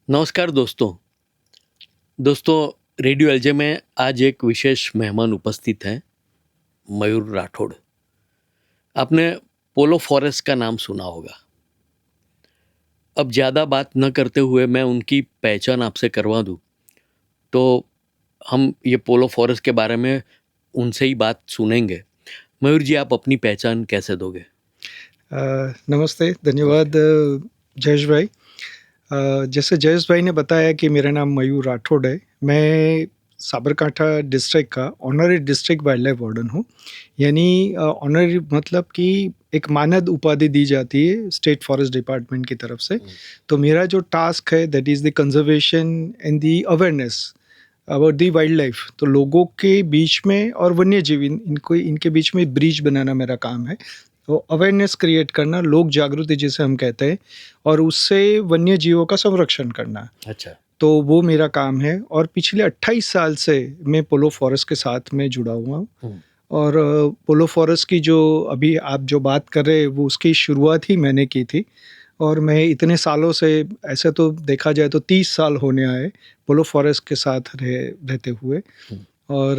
नमस्कार दोस्तों। दोस्तों, रेडियो एलजे में आज एक विशेष मेहमान उपस्थित हैं, मयूर राठौड़। आपने पोलो फॉरेस्ट का नाम सुना होगा। अब ज़्यादा बात न करते हुए मैं उनकी पहचान आपसे करवा दूँ, तो हम ये पोलो फॉरेस्ट के बारे में उनसे ही बात सुनेंगे। मयूर जी, आप अपनी पहचान कैसे दोगे? नमस्ते, धन्यवाद जयेश भाई। जैसे जयेश भाई ने बताया कि मेरा नाम मयूर राठौड़ है। मैं साबरकांठा डिस्ट्रिक्ट का honorary district wild life warden हूँ। यानी ऑनररी मतलब कि एक मानद उपाधि दी जाती है स्टेट फॉरेस्ट डिपार्टमेंट की तरफ से। तो मेरा जो टास्क है that is the conservation and the awareness about the wild life. तो लोगों के बीच में और वन्य जीव इनको इनके बीच में ब्रिज बनाना मेरा काम है। तो अवेयरनेस क्रिएट करना, लोक जागृति जिसे हम कहते हैं, और उससे वन्य जीवों का संरक्षण करना। अच्छा। तो वो मेरा काम है और पिछले 28 साल से मैं पोलो फॉरेस्ट के साथ में जुड़ा हुआ हूँ। और पोलो फॉरेस्ट की जो अभी आप जो बात कर रहे हैं वो उसकी शुरुआत ही मैंने की थी। और मैं इतने सालों से, ऐसे तो देखा जाए तो 30 साल होने आए पोलो फॉरेस्ट के साथ रहते हुए। और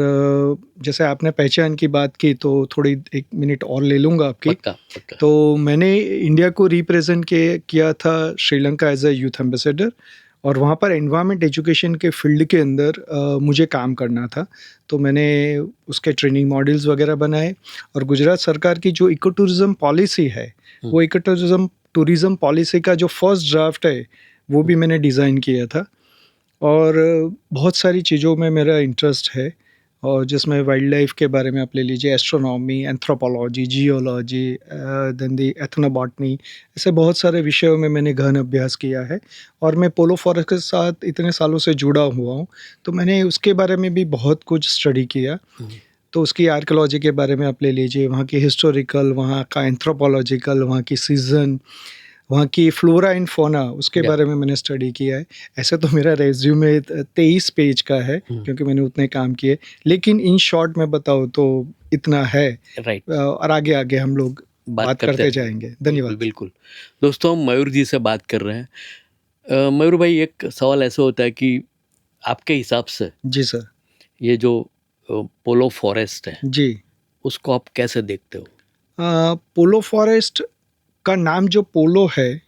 जैसे आपने पहचान की बात की तो थोड़ी 1 मिनट और ले लूँगा आपकी। पक्का, पक्का। तो मैंने इंडिया को रिप्रेज़ेंट किया था Sri Lanka as a youth ambassador, और वहाँ पर एनवायरनमेंट एजुकेशन के फ़ील्ड के अंदर मुझे काम करना था। तो मैंने उसके ट्रेनिंग मॉड्यूल्स वग़ैरह बनाए, और गुजरात सरकार की जो इको टूरिज़्म पॉलिसी है, वो इको टूरिज़्म पॉलिसी का जो फर्स्ट ड्राफ्ट है, वो भी मैंने डिज़ाइन किया था। और बहुत सारी चीज़ों में मेरा इंटरेस्ट है, और जिसमें वाइल्ड लाइफ के बारे में आप ले लीजिए, एस्ट्रोनॉमी, एंथ्रोपोलॉजी, जियोलॉजी, देन दी एथनोबॉटनी, ऐसे बहुत सारे विषयों में मैंने गहन अभ्यास किया है। और मैं पोलो फॉरेस्ट के साथ इतने सालों से जुड़ा हुआ हूँ, तो मैंने उसके बारे में भी बहुत कुछ स्टडी किया। तो उसकी आर्कियोलॉजी के बारे में आप ले लीजिए, वहाँ की हिस्टोरिकल, वहाँ का एंथ्रोपोलॉजिकल, वहाँ की सीज़न, वहाँ की फ्लोरा एंड फौना, उसके या। बारे में मैंने स्टडी किया है। ऐसे तो मेरा रिज़्यूमे 23 पेज का है, क्योंकि मैंने उतने काम किए। लेकिन इन शॉर्ट में बताऊँ तो इतना है। राइट। और आगे-आगे हम लोग बात बात करते करते रहेंगे। जाएँगे। बिल्कुल, धन्यवाद। बिल्कुल। दोस्तों, हम मयूर जी से बात कर रहे हैं। मयूर भाई, एक सवाल ऐसा होता है कि आपके हिसाब से जी सर। ये जो पोलो फॉरेस्ट है, जी। उसको आप कैसे देखते हो? पोलो फॉरेस्ट का नाम जो पोलो है,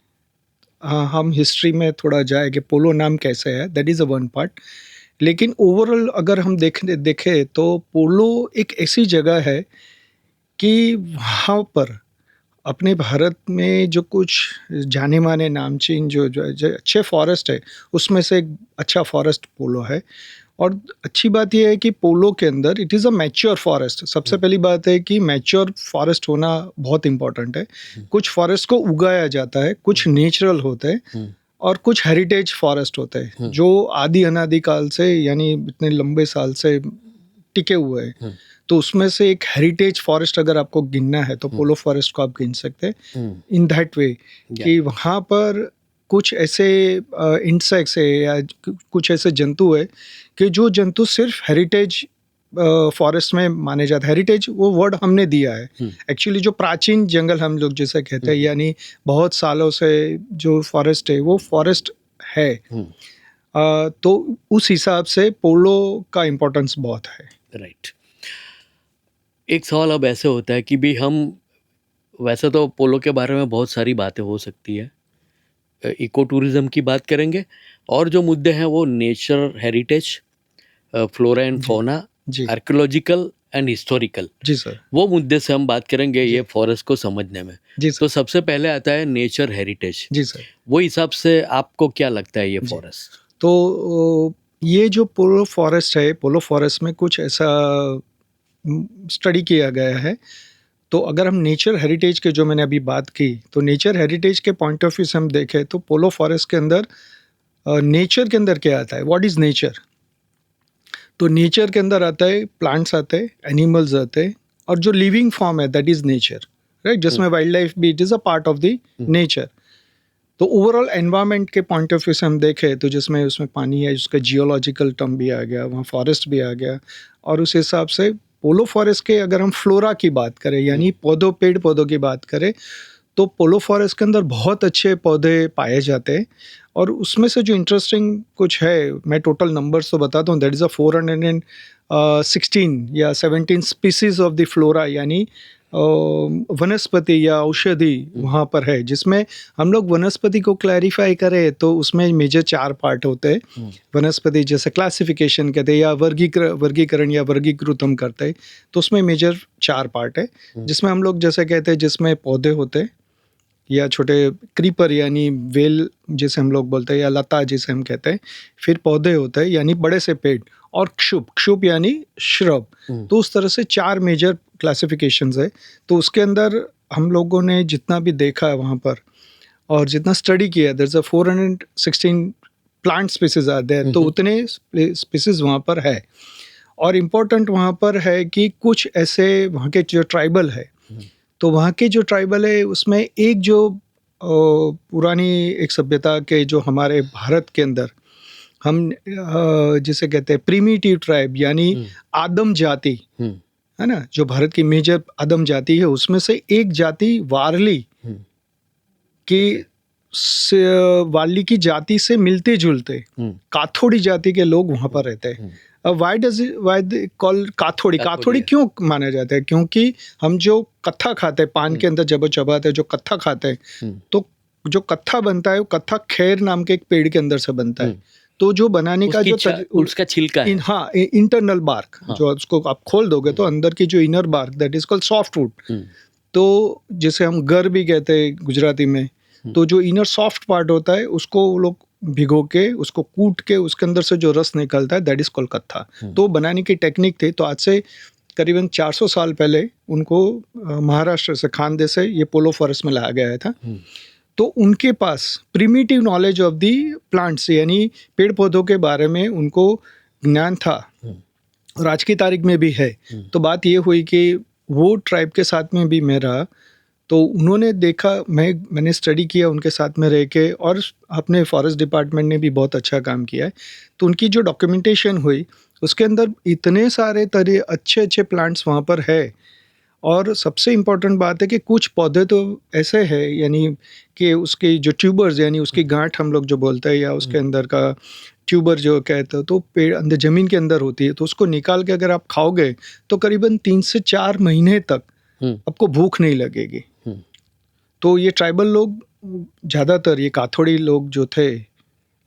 हम हिस्ट्री में थोड़ा जाए कि पोलो नाम कैसे है, that is a one part. लेकिन ओवरऑल अगर हम देखें तो पोलो एक ऐसी जगह है कि वहाँ पर अपने भारत में जो कुछ जाने-माने नामचीन जो अच्छे फॉरेस्ट है, उसमें से एक अच्छा फॉरेस्ट पोलो है। और अच्छी बात ये है कि पोलो के अंदर it is a mature forest. सबसे पहली बात है कि मैच्योर फॉरेस्ट होना बहुत इम्पोर्टेंट है। कुछ फॉरेस्ट को उगाया जाता है, कुछ नेचुरल होते हैं, और कुछ हेरिटेज फॉरेस्ट होते हैं, जो आदि अनादि काल से, यानी इतने लंबे साल से टिके हुए हैं। तो उसमें से एक हेरिटेज फॉरेस्ट अगर आपको गिनना है तो पोलो फॉरेस्ट को आप गिन सकते हैं इन दैट वे, या। कि वहाँ पर कुछ ऐसे इंसेक्ट्स है या कुछ ऐसे जंतु है कि जो जंतु सिर्फ हेरिटेज फॉरेस्ट में माने जाते हैं। हेरिटेज वो वर्ड हमने दिया है, एक्चुअली जो प्राचीन जंगल हम लोग जिसे कहते हैं, यानी बहुत सालों से जो फॉरेस्ट है वो फॉरेस्ट है। तो उस हिसाब से पोलो का इम्पोर्टेंस बहुत है। राइट। एक सवाल अब ऐसे होता है कि भी हम, वैसे तो पोलो के बारे में बहुत सारी बातें हो सकती है। इको टूरिज्म की बात करेंगे, और जो मुद्दे हैं वो नेचर हेरिटेज, फ्लोरा एंड जी। फौना, जी। आर्कियोलॉजिकल एंड हिस्टोरिकल, जी सर। वो मुद्दे से हम बात करेंगे जी। ये फॉरेस्ट को समझने में। जी तो सर। सबसे पहले आता है नेचर हेरिटेज। जी सर। वो हिसाब से आपको क्या लगता है ये जी। फॉरेस्ट? तो ये जो पोलो फॉरेस्ट है, पोलो फॉरेस्ट में कुछ ऐसा स्टडी किया गया है। तो अगर हम नेचर हेरिटेज के, जो मैंने अभी बात की, तो नेचर हेरिटेज के पॉइंट ऑफ व्यू से हम देखें तो पोलो फॉरेस्ट के अंदर नेचर के अंदर क्या आता है, व्हाट इज़ नेचर? तो नेचर के अंदर आता है प्लांट्स आते हैं, एनिमल्स आते हैं, और जो लिविंग फॉर्म है दैट इज़ नेचर, राइट? जिसमें वाइल्ड लाइफ भी it is a part of the nature. तो ओवरऑल एनवायरनमेंट के पॉइंट ऑफ व्यू से हम देखें तो जिसमें उसमें पानी है, उसका जियोलॉजिकल टर्म भी आ गया, वहाँ फॉरेस्ट भी आ गया, और उस हिसाब से पोलो फॉरेस्ट के अगर हम फ्लोरा की बात करें, यानी पौधों, पेड़ पौधों की बात करें, तो पोलो फॉरेस्ट के अंदर बहुत अच्छे पौधे पाए जाते हैं और उसमें से जो इंटरेस्टिंग कुछ है, मैं टोटल नंबर्स तो बताता हूँ, दैट इज़ 416 या 17 स्पीसीज ऑफ द फ्लोरा, यानी वनस्पति या औषधि वहाँ पर है, जिसमें हम लोग वनस्पति को क्लैरिफाई करें तो उसमें मेजर 4 पार्ट होते हैं। वनस्पति जैसे क्लासिफिकेशन कहते हैं या वर्गीकरण या वर्गीकृत हम करते हैं, तो उसमें मेजर 4 पार्ट है, जिसमें हम लोग जैसे कहते हैं जिसमें पौधे होते हैं या छोटे क्रीपर यानी वेल जिसे हम लोग बोलते हैं या लता जिसे हम कहते हैं, फिर पौधे होते हैं यानी बड़े से पेड़, और क्षुप यानी श्रब। तो उस तरह से 4 मेजर क्लासिफिकेशंस है। तो उसके अंदर हम लोगों ने जितना भी देखा है वहाँ पर और जितना स्टडी किया है, there's a 416 plant species are there, तो उतने स्पीसीज वहाँ पर है। और इम्पोर्टेंट वहाँ पर है कि कुछ ऐसे वहाँ के जो ट्राइबल है, तो वहाँ के जो ट्राइबल है उसमें एक जो पुरानी एक सभ्यता के जो हमारे भारत के अंदर हम जिसे कहते हैं प्रीमिटिव ट्राइब यानी आदम जाति है ना, जो भारत की मेजर आदम जाति है, उसमें से एक जाति वारली वाली की जाति से मिलते जुलते काथोड़ी जाति के लोग वहाँ पर रहते हैं। वाई कॉल काथोड़ी क्यों माना जाता है? क्योंकि हम जो कत्था खाते हैं, पान के अंदर जब चबाते हैं जो कत्था खाते हैं, तो जो कत्था बनता है वो कत्था खैर नाम के एक पेड़ के अंदर से बनता है। तो जो बनाने का जो उसका छिलका है, हाँ, इंटरनल बार्क, जो उसको आप खोल दोगे तो अंदर की जो inner bark, that is called soft wood. तो जिसे हम गर भी कहते हैं गुजराती में, तो जो इनर सॉफ्ट पार्ट होता है उसको वो लोग भिगो के उसको कूट के उसके अंदर से जो रस निकलता है दैट इज कॉल्ड कत्था। तो बनाने की टेक्निक थी। तो आज से करीबन 400 साल पहले उनको महाराष्ट्र से खानदे से ये पोलो फॉरेस्ट में लाया गया था। तो उनके पास primitive knowledge of the plants यानी पेड़ पौधों के बारे में उनको ज्ञान था और आज की तारीख में भी है। तो बात ये हुई कि वो ट्राइब के साथ में भी मैं रहा, तो उन्होंने देखा, मैंने स्टडी किया उनके साथ में रह के, और अपने फॉरेस्ट डिपार्टमेंट ने भी बहुत अच्छा काम किया है। तो उनकी जो डॉक्यूमेंटेशन हुई उसके अंदर इतने सारे तरह अच्छे प्लांट्स वहाँ पर है। और सबसे इम्पॉर्टेंट बात है कि कुछ पौधे तो ऐसे हैं यानी कि उसके जो ट्यूबर्स यानी उसकी गांठ हम लोग जो बोलते हैं या उसके अंदर का ट्यूबर जो कहते हैं, तो पेड़ अंदर ज़मीन के अंदर होती है, तो उसको निकाल के अगर आप खाओगे तो करीबन 3 से 4 महीने तक आपको भूख नहीं लगेगी। तो ये ट्राइबल लोग ज़्यादातर, ये काथोड़ी लोग जो थे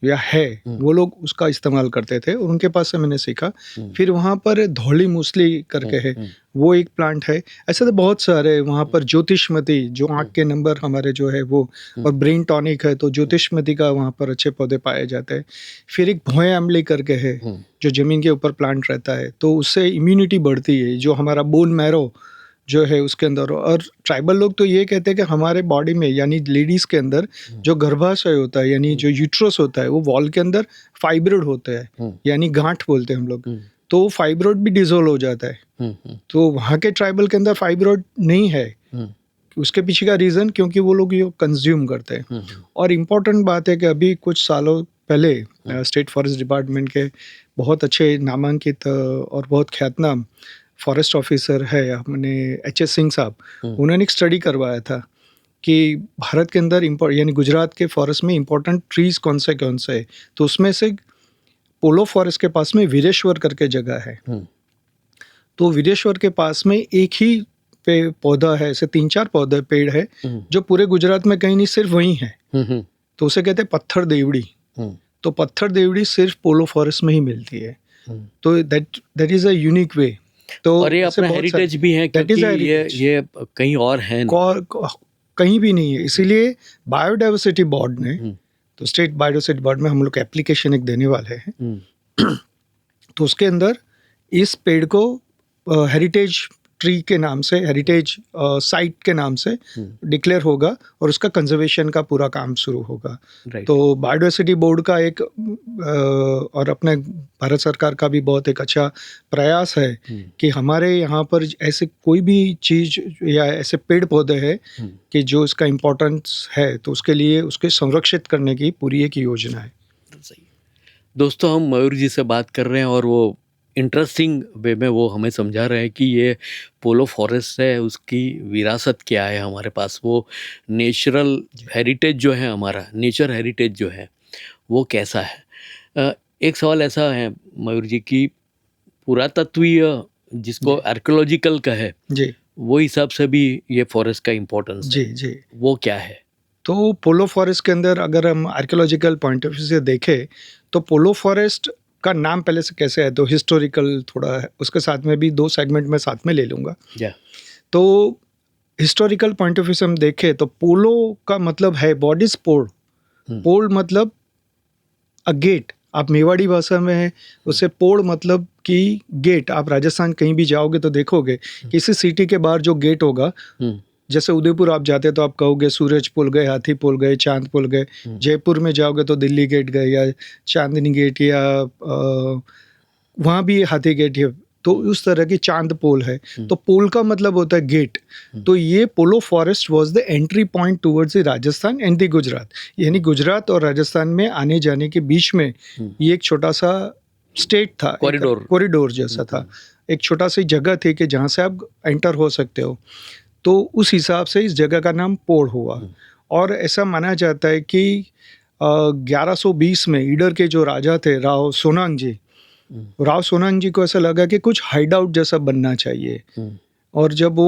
या है, वो लोग उसका इस्तेमाल करते थे और उनके पास से मैंने सीखा। फिर वहाँ पर धौली मूसली करके है, वो एक प्लांट है। ऐसे तो बहुत सारे वहाँ पर ज्योतिषमती, जो आँख के नंबर हमारे जो है वो, और ब्रेन टॉनिक है, तो ज्योतिषमती का वहाँ पर अच्छे पौधे पाए जाते हैं। फिर एक भोए आमली करके है जो ज़मीन के ऊपर प्लांट रहता है, तो उससे इम्यूनिटी बढ़ती है, जो हमारा बोन मैरो जो है उसके अंदर। और ट्राइबल लोग तो ये कहते हैं कि हमारे बॉडी में यानी लेडीज़ के अंदर जो गर्भाशय होता है यानी जो यूट्रस होता है, वो वॉल के अंदर फाइब्रोइड होते हैं यानी गांठ बोलते हैं हम लोग, तो फाइब्रोइड भी डिसोल्व हो जाता है। तो वहाँ के ट्राइबल के अंदर फाइब्रोइड नहीं है। उसके पीछे का रीज़न क्योंकि वो लोग ये कंज्यूम करते हैं। और इम्पॉर्टेंट बात है कि अभी कुछ सालों पहले स्टेट फॉरेस्ट डिपार्टमेंट के बहुत अच्छे नामांकित और बहुत ख्यातनाम फॉरेस्ट ऑफिसर है अपने एच.एस. सिंह साहब, उन्होंने एक स्टडी करवाया था कि भारत के अंदर यानी गुजरात के फॉरेस्ट में इम्पोर्टेंट ट्रीज कौन से है। तो उसमें से पोलो फॉरेस्ट के पास में वीरेश्वर करके जगह है। तो वीरेश्वर के पास में एक ही पौधा है, ऐसे 3-4 पौधे पेड़ है जो पूरे गुजरात में कहीं नहीं, सिर्फ वहीं है। तो उसे कहते हैं पत्थर देवड़ी। तो पत्थर देवड़ी सिर्फ पोलो फॉरेस्ट में ही मिलती है। तो that is a unique way. तो और ये अपना हेरिटेज भी है क्योंकि ये कहीं और है नहीं, कहीं भी नहीं है। इसीलिए बायोडाइवर्सिटी बोर्ड ने, तो स्टेट बायोडाइवर्सिटी बोर्ड में हम लोग एप्लीकेशन एक देने वाले हैं। तो उसके अंदर इस पेड़ को हेरिटेज ट्री के नाम से, हेरिटेज साइट के नाम से डिक्लेयर होगा और उसका कंजर्वेशन का पूरा काम शुरू होगा। तो बायोडाइवर्सिटी बोर्ड का एक और अपने भारत सरकार का भी बहुत एक अच्छा प्रयास है कि हमारे यहाँ पर ऐसे कोई भी चीज़ या ऐसे पेड़ पौधे हैं कि जो इसका इम्पोर्टेंस है, तो उसके लिए उसके संरक्षित करने की पूरी एक योजना है। सही। दोस्तों, हम मयूर जी से बात कर रहे हैं और वो इंटरेस्टिंग वे में वो हमें समझा रहे हैं कि ये पोलो फॉरेस्ट है, उसकी विरासत क्या है हमारे पास, वो नेचुरल हेरिटेज जो है हमारा, नेचर हेरिटेज जो है वो कैसा है। एक सवाल ऐसा है मयूर जी कि पुरातत्वीय जिसको आर्कियोलॉजिकल का है जी वो हिसाब से भी ये फॉरेस्ट का इम्पोर्टेंस जी है, जी। वो क्या है? तो पोलो फॉरेस्ट के अंदर अगर हम आर्कियोलॉजिकल पॉइंट ऑफ व्यू से देखें तो पोलो फॉरेस्ट का नाम पहले से कैसे है, तो हिस्टोरिकल थोड़ा है, उसके साथ में भी 2 सेगमेंट में साथ में ले लूँगा। या तो हिस्टोरिकल पॉइंट ऑफ व्यू से हम देखें तो पोलो का मतलब है व्हाट इज पोल। पोल मतलब अ गेट, आप मेवाड़ी भाषा में है उससे पोड़ मतलब कि गेट। आप राजस्थान कहीं भी जाओगे तो देखोगे किसी सिटी के बाहर जो गेट होगा, जैसे उदयपुर आप जाते तो आप कहोगे सूरज पुल गए, हाथी पुल गए, चांद पुल गए। जयपुर में जाओगे तो दिल्ली गेट गए या चांदनी गेट या वहाँ भी हाथी गेट है, तो उस तरह की चांद पोल है। तो पोल का मतलब होता है गेट। तो ये Polo forest was the entry point towards the Rajasthan and the Gujarat, यानी गुजरात और राजस्थान में आने जाने के बीच में ये एक छोटा सा स्टेट था, कॉरिडोर जैसा था, एक छोटा सी जगह थी कि जहाँ से आप एंटर हो सकते हो। तो उस हिसाब से इस जगह का नाम पोड़ हुआ। और ऐसा माना जाता है कि 1120 में ईडर के जो राजा थे राव सोनांग जी को ऐसा लगा कि कुछ हाइड आउट जैसा बनना चाहिए। और जब वो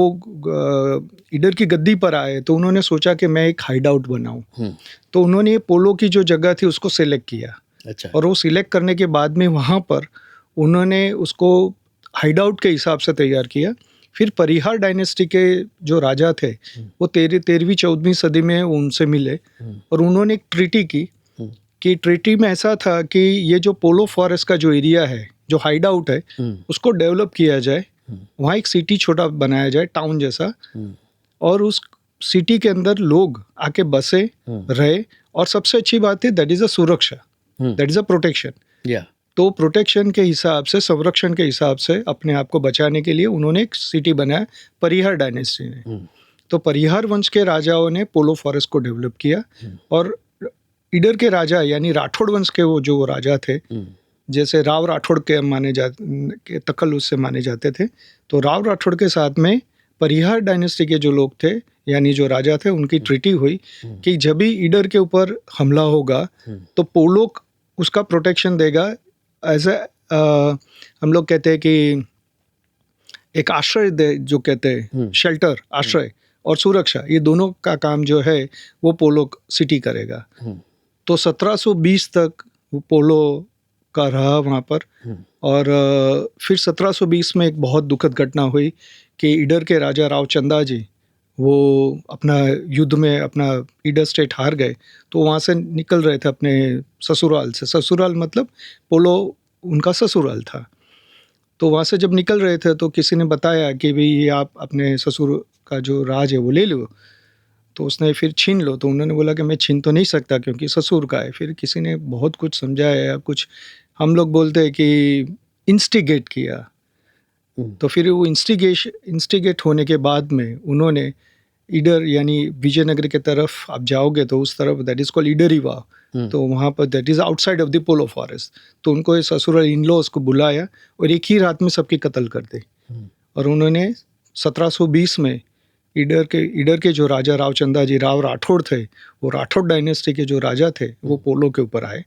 ईडर की गद्दी पर आए तो उन्होंने सोचा कि मैं एक हाइड आउट बनाऊं। तो उन्होंने ये पोलो की जो जगह थी उसको सिलेक्ट किया। अच्छा। और वो सिलेक्ट करने के बाद में वहाँ पर उन्होंने उसको हाइड आउट के हिसाब से तैयार किया। फिर परिहार डायनेस्टी के जो राजा थे वो 13वीं-14वीं सदी में उनसे मिले और उन्होंने एक ट्रीटी की कि ट्रीटी में ऐसा था कि ये जो पोलो फॉरेस्ट का जो एरिया है, जो हाइड आउट है, उसको डेवलप किया जाए, वहाँ एक सिटी छोटा बनाया जाए, टाउन जैसा, और उस सिटी के अंदर लोग आके बसे रहे। और सबसे अच्छी बात है दैट इज अ सुरक्षा, दैट इज अ प्रोटेक्शन। तो प्रोटेक्शन के हिसाब से, संरक्षण के हिसाब से अपने आप को बचाने के लिए उन्होंने एक सिटी बनाया परिहार डायनेस्टी ने। तो परिहार वंश के राजाओं ने पोलो फॉरेस्ट को डेवलप किया। और ईडर के राजा यानी राठौड़ वंश के वो जो राजा थे, जैसे राव राठौड़ के माने जाते, तखल्लुस से माने जाते थे, तो राव राठौड़ के साथ में परिहार डायनेस्टी के जो लोग थे यानी जो राजा थे उनकी ट्रीटी हुई कि जब भी ईडर के ऊपर हमला होगा तो पोलो उसका प्रोटेक्शन देगा। एज हम लोग कहते हैं कि एक आश्रय दे, जो कहते हैं शेल्टर, आश्रय और सुरक्षा, ये दोनों का काम जो है वो पोलो सिटी करेगा। तो 1720 तक वो पोलो का रहा वहाँ पर। और फिर 1720 में एक बहुत दुखद घटना हुई कि ईडर के राजा रावचंदा जी वो अपना युद्ध में अपना ईडर स्टेट हार गए। तो वहाँ से निकल रहे थे अपने ससुराल से, ससुराल मतलब पोलो उनका ससुराल था। तो वहाँ से जब निकल रहे थे तो किसी ने बताया कि भाई ये आप अपने ससुर का जो राज है वो ले लो। तो उसने फिर छीन लो। तो उन्होंने बोला कि मैं छीन तो नहीं सकता क्योंकि ससुर का है। फिर किसी ने बहुत कुछ समझाया, कुछ हम लोग बोलते हैं कि इंस्टिगेट किया। तो फिर वो इंस्टिगेट होने के बाद में उन्होंने ईडर यानी विजयनगर के तरफ आप जाओगे तो उस तरफ दैट इज कॉल्ड ईडरीवा, तो वहाँ पर that is outside of the polo forest. तो उनको ससुराल इन लॉज को बुलाया और एक ही रात में सबकी कत्ल कर दी। और उन्होंने 1720 में ईडर के जो राजा रावचंदा जी, राव राठौड़ थे, वो राठौड़ डायनेस्टी के जो राजा थे वो पोलो के ऊपर आए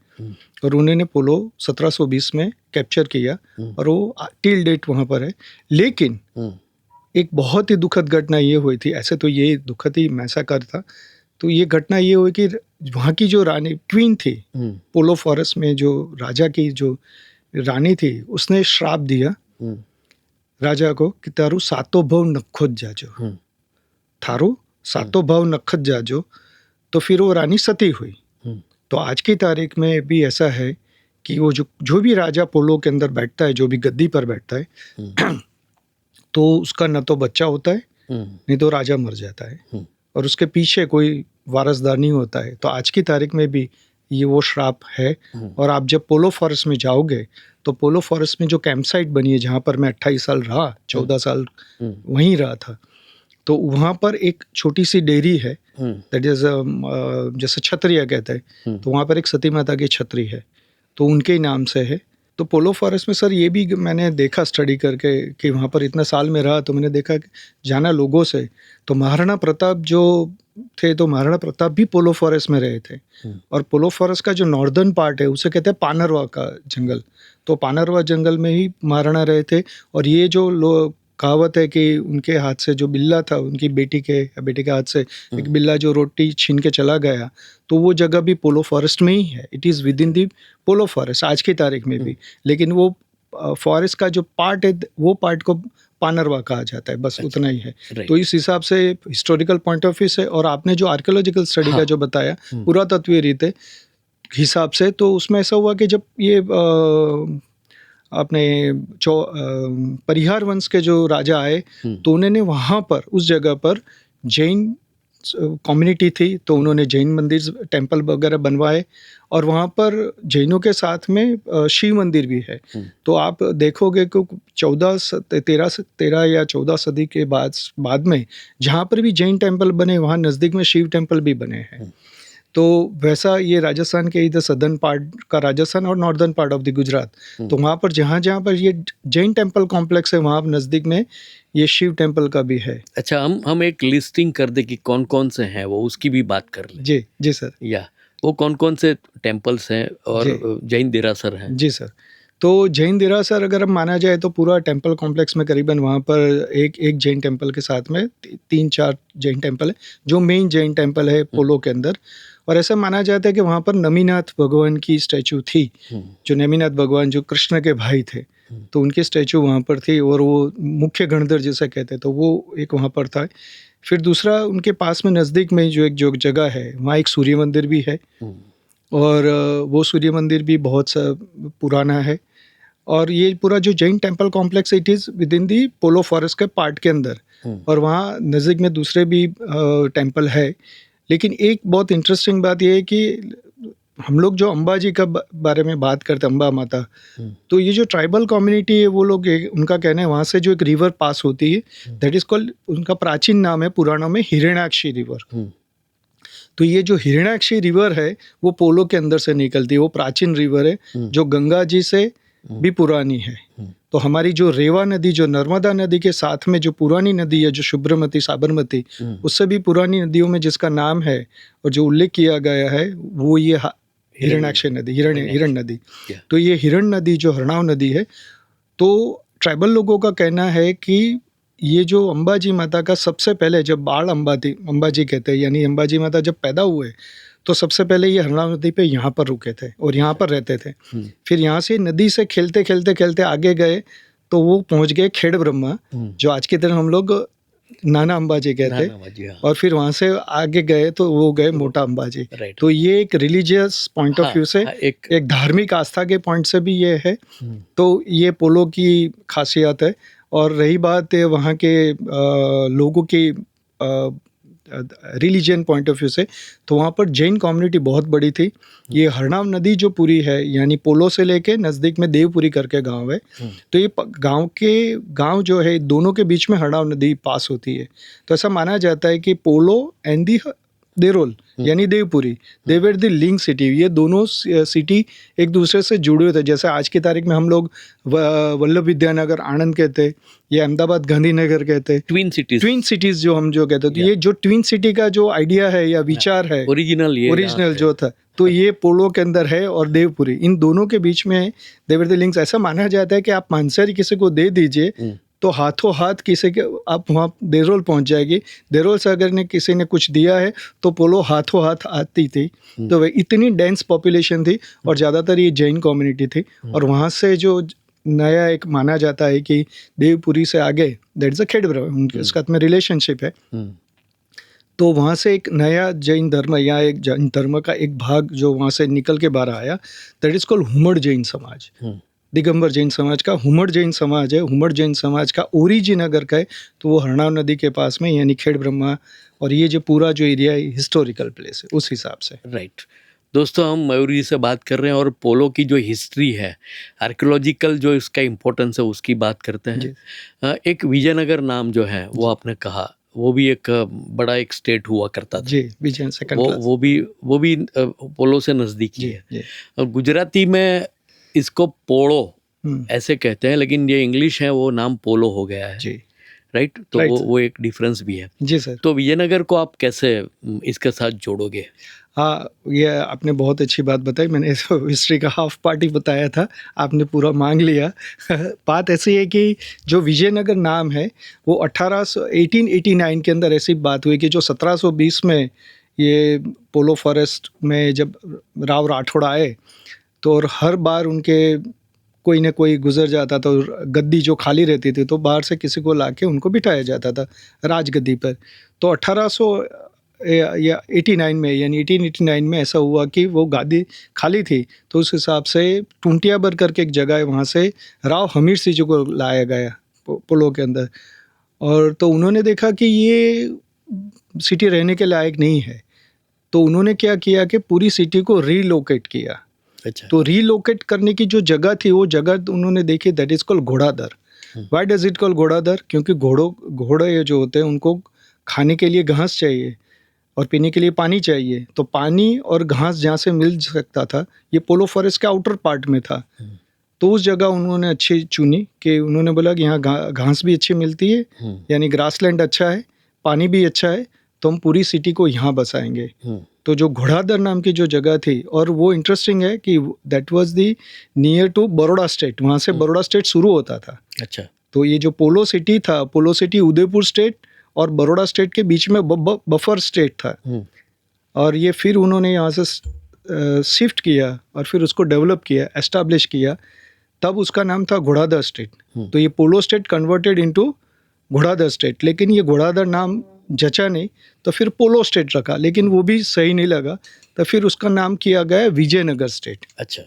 और उन्होंने पोलो 1720 में कैप्चर किया और वो टिल डेट वहाँ पर है। लेकिन एक बहुत ही दुखद घटना ये हुई थी, ऐसे तो ये दुखद ही मैसाकर था, तो ये घटना ये हुई कि वहाँ की जो रानी क्वीन थी पोलो फॉरेस्ट में, जो राजा की जो रानी थी, उसने श्राप दिया राजा को कि तारू सातो भाव नखोद जाजो, थारो सातो भाव नखत जाजो। तो फिर वो रानी सती हुई। तो आज की तारीख में भी ऐसा है कि वो जो भी राजा पोलो के अंदर बैठता है, जो भी गद्दी पर बैठता है, तो उसका न तो बच्चा होता है नहीं तो राजा मर जाता है और उसके पीछे कोई वारसदार नहीं होता है। तो आज की तारीख में भी ये वो श्राप है। और आप जब पोलो फॉरेस्ट में जाओगे तो पोलो फॉरेस्ट में जो कैंप साइट बनी है, जहाँ पर मैं 28 साल रहा, 14 साल वहीं रहा था, तो वहाँ पर एक छोटी सी डेयरी है, दैट इज जैसे छतरिया कहते हैं, तो वहाँ पर एक सती माता की छतरी है, तो उनके नाम से है। तो पोलो फॉरेस्ट में सर ये भी मैंने देखा स्टडी करके कि वहाँ पर इतना साल में रहा तो मैंने देखा कि जाना लोगों से तो महाराणा प्रताप जो थे तो महाराणा प्रताप भी पोलो फॉरेस्ट में रहे थे। और पोलो फॉरेस्ट का जो नॉर्दर्न पार्ट है उसे कहते हैं पानरवा का जंगल। तो पानरवा जंगल में ही महाराणा रहे थे। और ये जो कहावत है कि उनके हाथ से जो बिल्ला था उनकी बेटी के हाथ से एक बिल्ला जो रोटी छीन के चला गया, तो वो जगह भी पोलो फॉरेस्ट में ही है। It is with in the polo forest आज की तारीख में भी। लेकिन वो फॉरेस्ट का जो पार्ट है वो पार्ट को पानरवा कहा जाता है, बस उतना ही है। तो इस हिसाब से हिस्टोरिकल पॉइंट ऑफ व्यू से और आपने जो आर्कियोलॉजिकल स्टडी का जो बताया पुरातत्वीय रीते हिसाब से, तो उसमें ऐसा हुआ कि जब ये अपने परिहार वंश के जो राजा आए तो उन्होंने वहाँ पर उस जगह पर जैन कम्युनिटी थी तो उन्होंने जैन मंदिर टेम्पल वगैरह बनवाए। और वहाँ पर जैनों के साथ में शिव मंदिर भी है। तो आप देखोगे कि 13 या 14 सदी के बाद में जहाँ पर भी जैन टेम्पल बने वहाँ नज़दीक में शिव टेम्पल भी बने हैं। तो वैसा ये राजस्थान के इधर सदर्न पार्ट का राजस्थान और northern part of the Gujarat, तो वहाँ पर जहाँ पर ये जैन टेम्पल कॉम्प्लेक्स है वहाँ नज़दीक में ये शिव टेम्पल का भी है। अच्छा, हम एक लिस्टिंग कर दे कि कौन कौन से हैं वो, उसकी भी बात कर लें। जी जी सर। या वो कौन कौन से टेम्पल्स हैं और जैन देरासर हैं? जी सर। तो जैन देरासर अगर अब माना जाए तो पूरा टेम्पल कॉम्प्लेक्स में करीबन वहाँ पर एक जैन टेम्पल के साथ में 3-4 जैन टेम्पल है जो मेन जैन टेम्पल है पोलो के अंदर। और ऐसा माना जाता है कि वहाँ पर नमीनाथ भगवान की स्टैचू थी, जो नमीनाथ भगवान जो कृष्ण के भाई थे, तो उनकी स्टैचू वहाँ पर थी और वो मुख्य गणधर जिसे कहते हैं तो वो एक वहाँ पर था। फिर दूसरा उनके पास में नज़दीक में जो जगह है वहाँ एक सूर्य मंदिर भी है और वो सूर्य मंदिर भी बहुत सा पुराना है। और ये पूरा जो Jain temple complex it is with in the polo forest के पार्ट के अंदर। और वहाँ नज़दीक में दूसरे भी टेम्पल है। लेकिन एक बहुत इंटरेस्टिंग बात यह है कि हम लोग जो अंबाजी का बारे में बात करते हैं, अम्बा माता, तो ये जो ट्राइबल कम्युनिटी है वो लोग उनका कहना है वहाँ से जो एक रिवर पास होती है दैट इज़ कॉल्ड, उनका प्राचीन नाम है पुराणों में हिरण्याक्षी रिवर। तो ये जो हिरण्याक्षी रिवर है वो पोलो के अंदर से निकलती है। वो प्राचीन रिवर है जो गंगा जी से भी पुरानी है। तो हमारी जो रेवा नदी जो नर्मदा नदी के साथ में जो पुरानी नदी है जो शुभ्रमती साबरमती, उससे भी पुरानी नदियों में जिसका नाम है और जो उल्लेख किया गया है वो ये हिरण्याक्षी नदी, हिरण नदी। तो ये हिरण नदी जो हरणाव नदी है, तो ट्राइबल लोगों का कहना है कि ये जो अंबाजी माता का सबसे पहले जब बाढ़ अंबाजी कहते हैं, यानी अंबाजी माता जब पैदा हुए तो सबसे पहले ये हरणाव नदी पे यहाँ पर रुके थे और यहाँ पर रहते थे। फिर यहाँ से नदी से खेलते आगे गए तो वो पहुँच गए खेड़ ब्रह्मा, जो आज की तरह हम लोग नाना अंबाजी कहते हैं। और फिर वहाँ से आगे गए तो वो गए मोटा अंबाजी। तो ये एक रिलीजियस पॉइंट ऑफ व्यू से एक धार्मिक आस्था के पॉइंट से भी ये है। तो ये पोलो की खासियत है। और रही बात वहाँ के लोगों की रिलीजन पॉइंट ऑफ व्यू से, तो वहाँ पर जैन कम्युनिटी बहुत बड़ी थी। ये हरणाव नदी जो पूरी है यानी पोलो से लेके नज़दीक में देवपुरी करके गांव है, तो ये गांव जो है दोनों के बीच में हरणाव नदी पास होती है। तो ऐसा माना जाता है कि पोलो एंड दी देरोल यानी देवपुरी, दे वर द लिंक सिटी। ये दोनों सिटी एक दूसरे से जुड़े हुए थे। जैसे आज की तारीख में हम लोग वल्लभ विद्यानगर आनंद कहते हैं, ये अहमदाबाद गांधीनगर कहते हैं, ट्विन सिटीज जो हम जो कहते हैं। तो ये जो ट्विन सिटी का जो आइडिया है या विचार है ओरिजिनल जो था, तो ये पोलो के अंदर है और देवपुरी, इन दोनों के बीच में दे वर द लिंक्स। ऐसा माना जाता है कि आप मांसाहारी किसी को दे दीजिए तो हाथों हाथ किसी के आप वहाँ देरोल पहुँच जाएगी। देरोल से अगर ने किसी ने कुछ दिया है तो पोलो हाथों हाथ आती थी। तो वह इतनी डेंस पॉपुलेशन थी और ज़्यादातर ये जैन कम्युनिटी थी। और वहाँ से जो नया एक माना जाता है कि देवपुरी से आगे दैट इज़ अ खेड़ ब्रह्मा, उनके साथ में रिलेशनशिप है। तो वहाँ से एक नया जैन धर्म या एक जैन धर्म का एक भाग जो वहाँ से निकल के बाहर आया दैट इज़ कॉल्ड हुमड़ जैन समाज। दिगंबर जैन समाज का हुमड़ जैन समाज है। हुमड़ जैन समाज का ओरिजिन अगर कहे तो वो हरणाव नदी के पास में यानी खेड़ ब्रह्मा, और ये जो पूरा जो एरिया है हिस्टोरिकल प्लेस है उस हिसाब से। राइट दोस्तों, हम मयूर जी से बात कर रहे हैं और पोलो की जो हिस्ट्री है, आर्कियोलॉजिकल जो इसका इम्पोर्टेंस है उसकी बात करते हैं। एक विजयनगर नाम जो है वो आपने कहा, वो भी एक बड़ा एक स्टेट हुआ करता था जी, विजय सेकंड क्लास। वो भी पोलो से नज़दीकी है। और गुजराती में इसको पोड़ो ऐसे कहते हैं, लेकिन ये इंग्लिश है, वो नाम पोलो हो गया है, जी राइट? तो Right, वो एक डिफरेंस भी है। जी सर। तो विजयनगर को आप कैसे इसके साथ जोड़ोगे? हाँ, ये आपने बहुत अच्छी बात बताई। मैंने तो हिस्ट्री का हाफ पार्ट ही बताया था, आपने पूरा मांग लिया। बात ऐसी है कि जो विजयनगर नाम है वो 1889 के अंदर ऐसी बात हुई कि जो 1720 में ये पोलो फॉरेस्ट में जब राव राठौड़ आए, तो और हर बार उनके कोई ना कोई गुजर जाता था और गद्दी जो खाली रहती थी तो बाहर से किसी को लाके उनको बिठाया जाता था राजगद्दी पर। तो 1800 या 89 में, यानी 1889 में ऐसा हुआ कि वो गादी खाली थी, तो उस हिसाब से टूंटियाबर करके एक जगह है, वहाँ से राव हमीर सिंह जी को लाया गया पोलो के अंदर। और तो उन्होंने देखा कि ये सिटी रहने के लायक नहीं है, तो उन्होंने क्या किया कि पूरी सिटी को रीलोकेट किया। अच्छा। तो रीलोकेट करने की जो जगह थी, वो जगह उन्होंने देखी, that is called Ghodadar. Why does it call Ghodadar? क्योंकि घोड़े जो होते हैं उनको खाने के लिए घास चाहिए और पीने के लिए पानी चाहिए। तो पानी और घास जहाँ से मिल सकता था, ये पोलो फॉरेस्ट के आउटर पार्ट में था। तो उस जगह उन्होंने अच्छी चुनी कि उन्होंने बोला कि यहाँ घास भी अच्छी मिलती है, यानी ग्रासलैंड अच्छा है, पानी भी अच्छा है, तो हम पूरी सिटी को यहाँ बसाएंगे। तो जो घोड़ादर नाम की जो जगह थी, और वो इंटरेस्टिंग है कि that was the near to Baroda state, वहाँ से बड़ौदा स्टेट शुरू होता था। अच्छा। तो ये जो पोलो सिटी था, पोलो सिटी उदयपुर स्टेट और बड़ौदा स्टेट के बीच में बफर स्टेट था। और ये फिर उन्होंने यहाँ से शिफ्ट किया और फिर उसको डेवलप किया, एस्टाब्लिश किया, तब उसका नाम था घोड़ादर स्टेट। तो ये पोलो स्टेट कन्वर्टेड इनटू घोड़ादर स्टेट, लेकिन ये घोड़ादर नाम जचा नहीं, तो फिर पोलो स्टेट रखा, लेकिन वो भी सही नहीं लगा, तो फिर उसका नाम किया गया विजयनगर स्टेट। अच्छा।